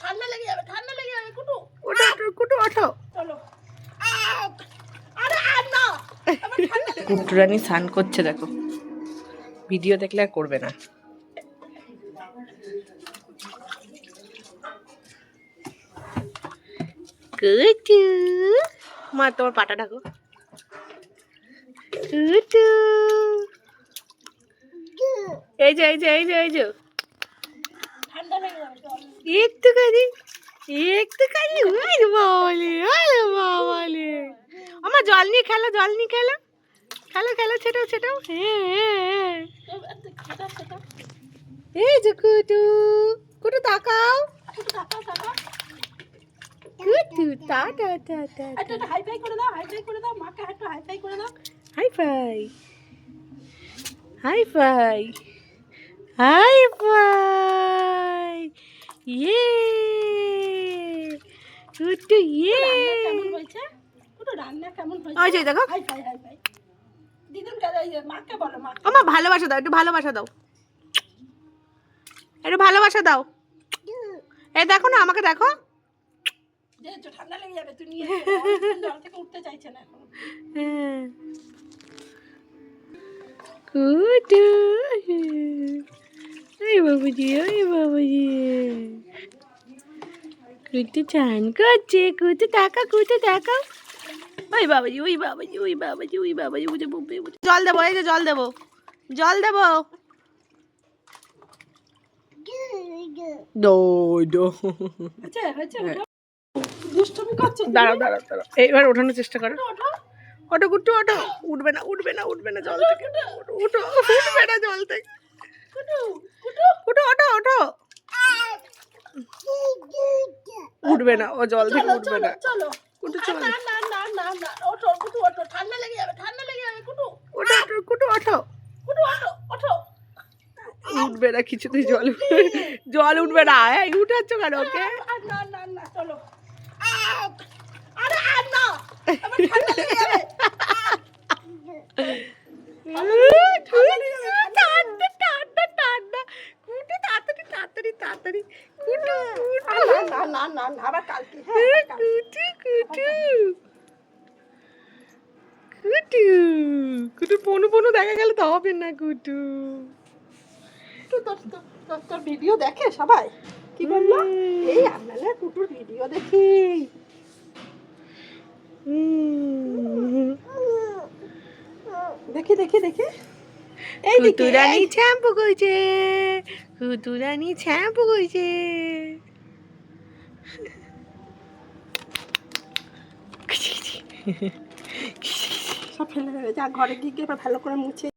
ঠান্ডা লেগে যাবে কুটু ওঠো কুটু ওঠো। চলো। আরে আর না, আমার ঠান্ডা লেগে কুট্টু রানী স্নান করছে দেখো, ভিডিও দেখলে আর করবে না। কুটু মা তোমার পাটা ঢাকো। কুটু এই যে এই যে এই যে এই যে ঠান্ডা লেগে যাবে চল। একটুখানি একটুখানি ওই বাবালে ওই বাবালে। আমার জল নিয়ে খেলো, জল নিয়ে খেলো, খেলো খেলো, ছেটাও ছেটাও। হ্যাঁ সেটা সেটা এই যে কুটু কুটু তাকাও, কুটু টাকা টাকা কুটু টা টা টা টা। একটা হাই ফাই করে দাও, হাই ফাই করে দাও, মাকে একটা হাই ফাই করে দাও। High five high five high five. ইয়ে কুটু ইয়ে। কেমন হয়েছে কুটু রান্না কেমন হয়েছে? ওই যে দেখো, হাই ফাই হাই ফাই। দিদুন কাছে এই যে মাকে বলো, মাকে আমার ভালোবাসা দাও, একটু ভালোবাসা দাও, একটু ভালোবাসা দাও। এই দেখো না, আমাকে দেখো। যে ঠান্ডা লেগে যাবে, তুই নিয়ে এসো। জল থেকে উঠতে চাইছে না এখন। হ্যাঁ কুটু এই বাবুজি ওই বাবুজি। কুটু চান করছে, কুটু তাকা, কুটু তাকা। ওই বাবাজি ওই বাবাজি ওই বাবাজি ওই বাবাজি বুঝে বুঝে বুঝে। জল দেবো, এই যে জল দেবো, জল দেবো। দো দো। আচ্ছা হয়েছে উঠো। দুষ্টুমি করছো তুমি? দাঁড়াও দাঁড়াও দাঁড়াও, এইবার ওঠানোর চেষ্টা করো। ওঠো ওঠো কুট্টু ওঠো। উঠবে না উঠবে না উঠবে না জল থেকে, উঠো উঠবে না জল থেকে। কুটু কুটু উঠো ওঠো ওঠো। উঠবে না, ও জল থেকে চলো উঠবে চলো না। চলো। কুটু না চল, না না না না ওঠো কুটু ওঠো, ঠান্ডা লেগে যাবে কুটু ওঠো ওঠো, কুটু ওঠো। কুটু ওঠো ওঠো। উঠবে না কিছুতেই, জল জল উঠবে না। এই উঠাচ্ছ কেন ওকে? আর না না না চলো। আরে আর না, আমার ঠান্ডা লেগে যাবে। ঠান্ডা ঠান্ডা ঠান্ডা। কুটু তাড়াতাড়ি তাড়াতাড়ি তাড়াতাড়ি। কুটু না না না না আবার কালকে। কুটু কুটু কুটু কুটু পনু পনু দেখা গেলে তো হবে না কুটু। তোর ভিডিও দেখে সবাই? কি বললো? এই আপনারা কুটুর ভিডিও দেখি। দেখি দেখি দেখি এই কুটু রানী শ্যাম্পু করছে, কুটু রানী শ্যাম্পু করছে। সব ফেলে দেবে, যা ঘরে গিয়ে এবার ভালো করে মুছে